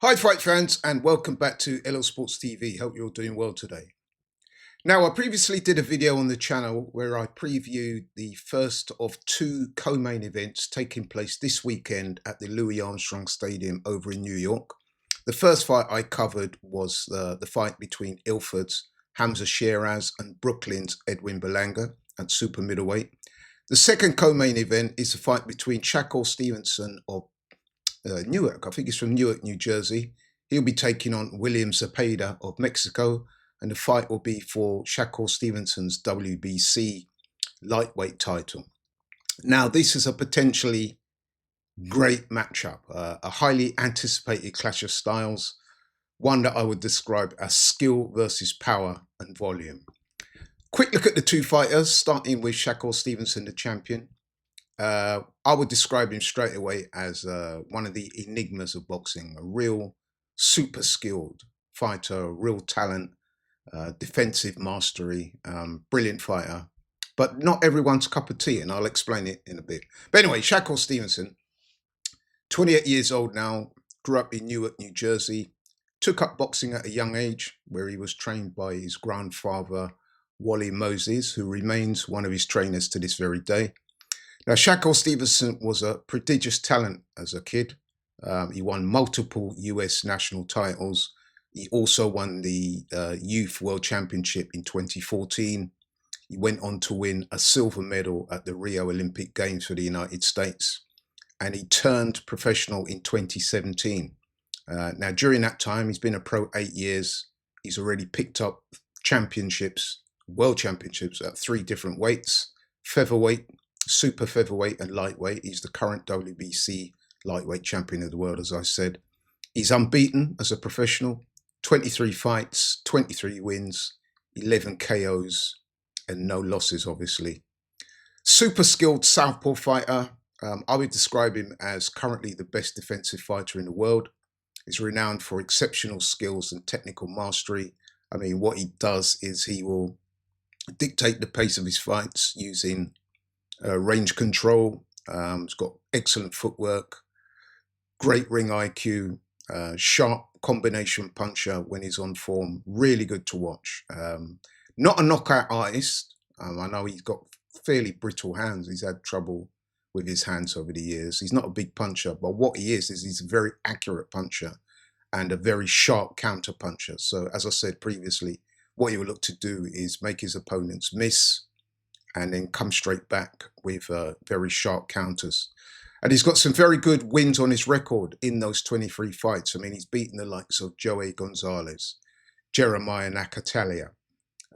Hi, fight fans, and welcome back to LL Sports TV. Hope you're doing well today. Now, I previously did a video on the channel where I previewed the first of two co-main events taking place this weekend at the Louis Armstrong Stadium over in New York. The first fight I covered was the fight between Ilford's Hamza Sheeraz and Brooklyn's Edwin Berlanga at super middleweight. The second co-main event is a fight between Shakur Stevenson of Newark. I think he's from Newark, New Jersey. He'll be taking on William Zepeda of Mexico, and the fight will be for Shakur Stevenson's WBC lightweight title. Now, this is a potentially great matchup, a highly anticipated clash of styles, one that I would describe as skill versus power and volume. Quick look at the two fighters, starting with Shakur Stevenson, the champion. I would describe him straight away as one of the enigmas of boxing, a real super skilled fighter, real talent, defensive mastery, brilliant fighter, but not everyone's cup of tea, and I'll explain it in a bit. But anyway, Shakur Stevenson, 28 years old now, grew up in Newark, New Jersey, took up boxing at a young age where he was trained by his grandfather, Wally Moses, who remains one of his trainers to this very day. Now, Shakur Stevenson was a prodigious talent as a kid. He won multiple US national titles. He also won the Youth World Championship in 2014. He went on to win a silver medal at the Rio Olympic Games for the United States. And he turned professional in 2017. Now, during that time, he's been a pro 8 years. He's already picked up championships, world championships at 3 different weights: featherweight, super featherweight and lightweight. He's the current WBC lightweight champion of the world, as I said. He's unbeaten as a professional, 23 fights, 23 wins, 11 KOs, and no losses, obviously. Super skilled southpaw fighter. I would describe him as currently the best defensive fighter in the world. He's renowned for exceptional skills and technical mastery. I mean, what he does is he will dictate the pace of his fights using range control. He's got excellent footwork, great ring IQ, sharp combination puncher when he's on form. Really good to watch. Not a knockout artist. I know he's got fairly brittle hands. He's had trouble with his hands over the years. He's not a big puncher, but what he is he's a very accurate puncher and a very sharp counter puncher. So as I said previously, what he will look to do is make his opponents miss and then come straight back with very sharp counters. And he's got some very good wins on his record in those 23 fights. I mean, he's beaten the likes of Joey Gonzalez, Jeremiah Nakatalia,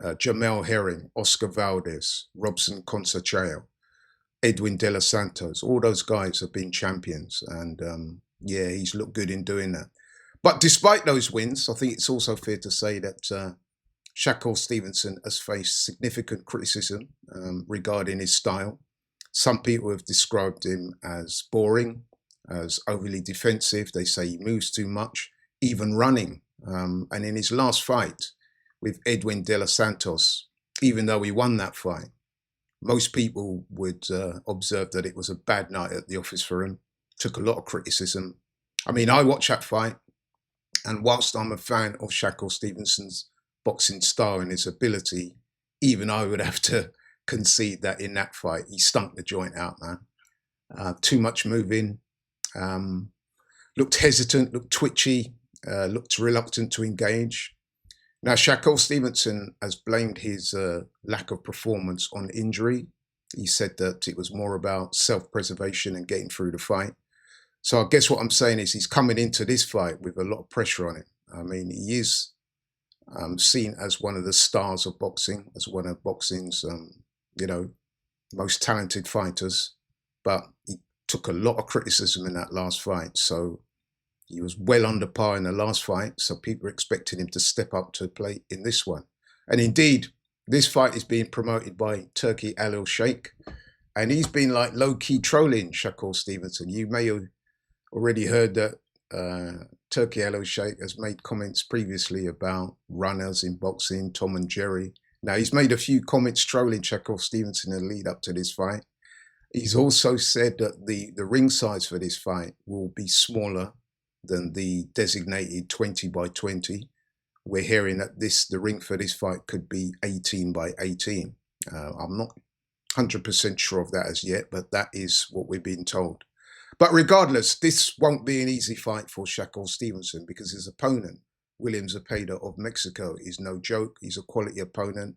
Jamel Herring, Oscar Valdez, Robson Conceicao, Edwin De Los Santos. All those guys have been champions. And yeah, he's looked good in doing that. But despite those wins, I think it's also fair to say that Shakur Stevenson has faced significant criticism regarding his style. Some people have described him as boring, as overly defensive. They say he moves too much, even running. And in his last fight with Edwin De Los Santos, even though he won that fight, most people would observe that it was a bad night at the office for him. Took a lot of criticism. I mean, I watched that fight, and whilst I'm a fan of Shakur Stevenson's boxing style and his ability, even I would have to concede that in that fight, he stunk the joint out, man. Too much moving, looked hesitant, looked twitchy, looked reluctant to engage. Now, Shakur Stevenson has blamed his lack of performance on injury. He said that it was more about self-preservation and getting through the fight. So I guess what I'm saying is he's coming into this fight with a lot of pressure on him. I mean, he is seen as one of the stars of boxing, as one of boxing's, most talented fighters. But he took a lot of criticism in that last fight. So he was well under par in the last fight. So people are expecting him to step up to the plate in this one. And indeed, this fight is being promoted by Turki Al Sheikh. And he's been like low-key trolling Shakur Stevenson. You may have already heard that Turki Al Sheikh has made comments previously about runners in boxing, Tom and Jerry. Now, he's made a few comments trolling Shakur Stevenson in the lead up to this fight. He's also said that the ring size for this fight will be smaller than the designated 20 by 20. We're hearing that the ring for this fight could be 18 by 18. I'm not 100% sure of that as yet, but that is what we're being told. But regardless, this won't be an easy fight for Shakur Stevenson because his opponent, William Zepeda of Mexico, is no joke. He's a quality opponent,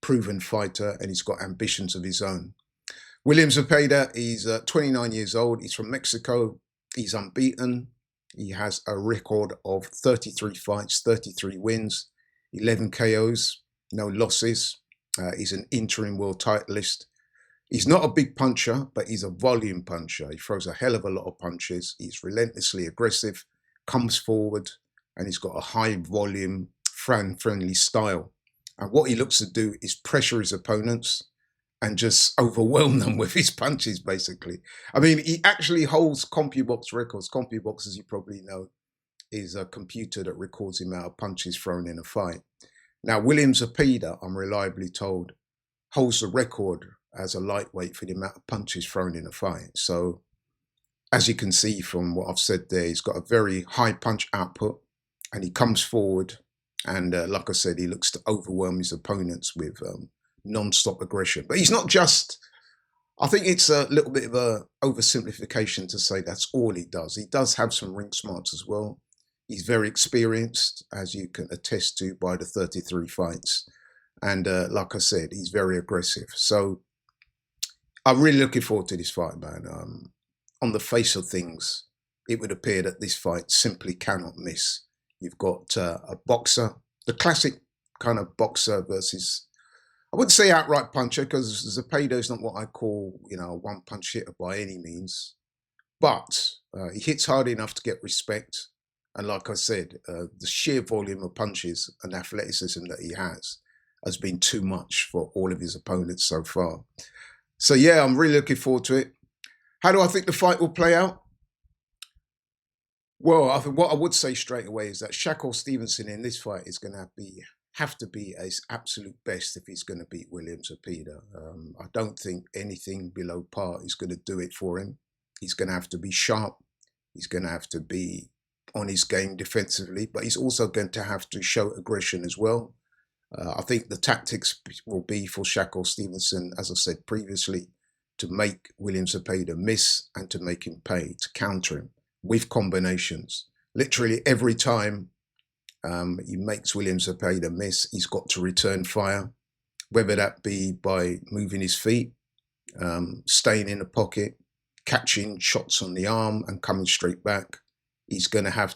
proven fighter, and he's got ambitions of his own. William Zepeda, he's 29 years old. He's from Mexico. He's unbeaten. He has a record of 33 fights, 33 wins, 11 KOs, no losses. He's an interim world titleist. He's not a big puncher, but he's a volume puncher. He throws a hell of a lot of punches. He's relentlessly aggressive, comes forward, and he's got a high volume, fan-friendly style. And what he looks to do is pressure his opponents and just overwhelm them with his punches, basically. I mean, he actually holds CompuBox records. CompuBox, as you probably know, is a computer that records the amount of punches thrown in a fight. Now, William Zepeda, I'm reliably told, holds the record as a lightweight for the amount of punches thrown in a fight. So, as you can see from what I've said there, he's got a very high punch output, and he comes forward, and like I said, he looks to overwhelm his opponents with non-stop aggression. But he's not just, I think it's a little bit of a oversimplification to say that's all he does. He does have some ring smarts as well. He's very experienced, as you can attest to by the 33 fights. And like I said, he's very aggressive. So I'm really looking forward to this fight, man. On the face of things, it would appear that this fight simply cannot miss. You've got a boxer, the classic kind of boxer versus, I wouldn't say outright puncher, because Zepeda is not what I call, a one-punch hitter by any means. But he hits hard enough to get respect. And like I said, the sheer volume of punches and athleticism that he has been too much for all of his opponents so far. So yeah, I'm really looking forward to it. How do I think the fight will play out? Well, I think what I would say straight away is that Shakur Stevenson in this fight is going to have to be his absolute best if he's going to beat William Zepeda. I don't think anything below par is going to do it for him. He's going to have to be sharp. He's going to have to be on his game defensively, but he's also going to have to show aggression as well. I think the tactics will be for Shakur Stevenson, as I said previously, to make William Zepeda miss and to make him pay, to counter him with combinations. Literally every time he makes William Zepeda miss, he's got to return fire, whether that be by moving his feet, staying in the pocket, catching shots on the arm and coming straight back. He's going to have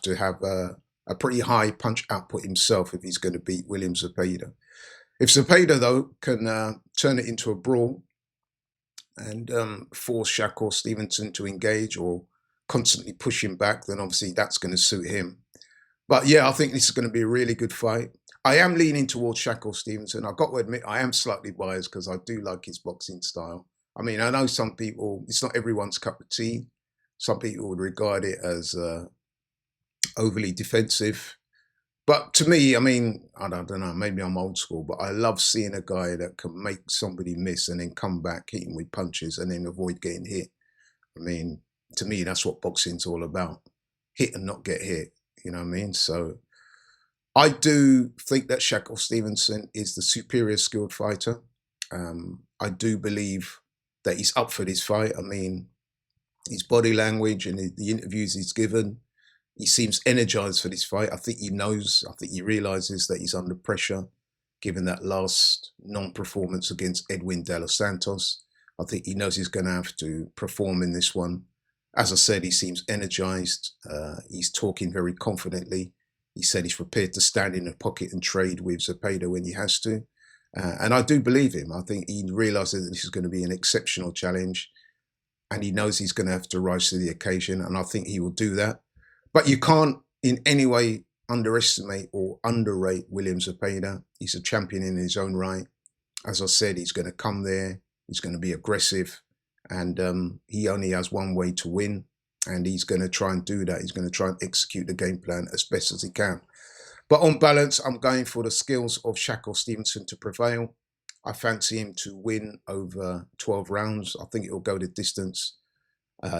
a pretty high punch output himself if he's going to beat William Zepeda. If Zepeda, though, can turn it into a brawl and force Shakur Stevenson to engage or constantly push him back, then obviously that's going to suit him. But yeah, I think this is going to be a really good fight. I am leaning towards Shakur Stevenson. I've got to admit, I am slightly biased because I do like his boxing style. I mean, I know some people, it's not everyone's cup of tea. Some people would regard it as overly defensive. But to me, I mean, I don't know, maybe I'm old school, but I love seeing a guy that can make somebody miss and then come back, hit him with punches and then avoid getting hit. I mean, to me, that's what boxing's all about. Hit and not get hit, you know what I mean? So I do think that Shakur Stevenson is the superior skilled fighter. I do believe that he's up for this fight. I mean, his body language and the interviews he's given, he seems energized for this fight. I think he knows, I think he realizes that he's under pressure, given that last non-performance against Edwin De Los Santos. I think he knows he's going to have to perform in this one. As I said, he seems energized. He's talking very confidently. He said he's prepared to stand in the pocket and trade with Zepeda when he has to. And I do believe him. I think he realizes that this is going to be an exceptional challenge. And he knows he's going to have to rise to the occasion. And I think he will do that. But you can't in any way underestimate or underrate William Zepeda. He's a champion in his own right. As I said, he's going to come there. He's going to be aggressive. And he only has one way to win. And he's going to try and do that. He's going to try and execute the game plan as best as he can. But on balance, I'm going for the skills of Shakur Stevenson to prevail. I fancy him to win over 12 rounds. I think it will go the distance.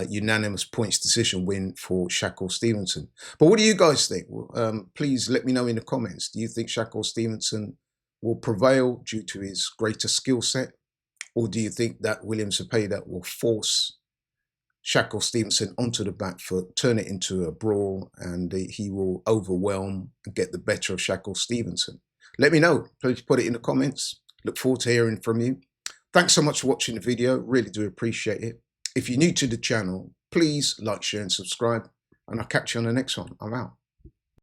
unanimous points decision win for Shakur Stevenson. But what do you guys think? Please let me know in the comments. Do you think Shakur Stevenson will prevail due to his greater skill set? Or do you think that William Zepeda will force Shakur Stevenson onto the back foot, turn it into a brawl, and he will overwhelm and get the better of Shakur Stevenson? Let me know. Please put it in the comments. Look forward to hearing from you. Thanks so much for watching the video. Really do appreciate it. If you're new to the channel, please like, share, and subscribe. And I'll catch you on the next one. I'm out.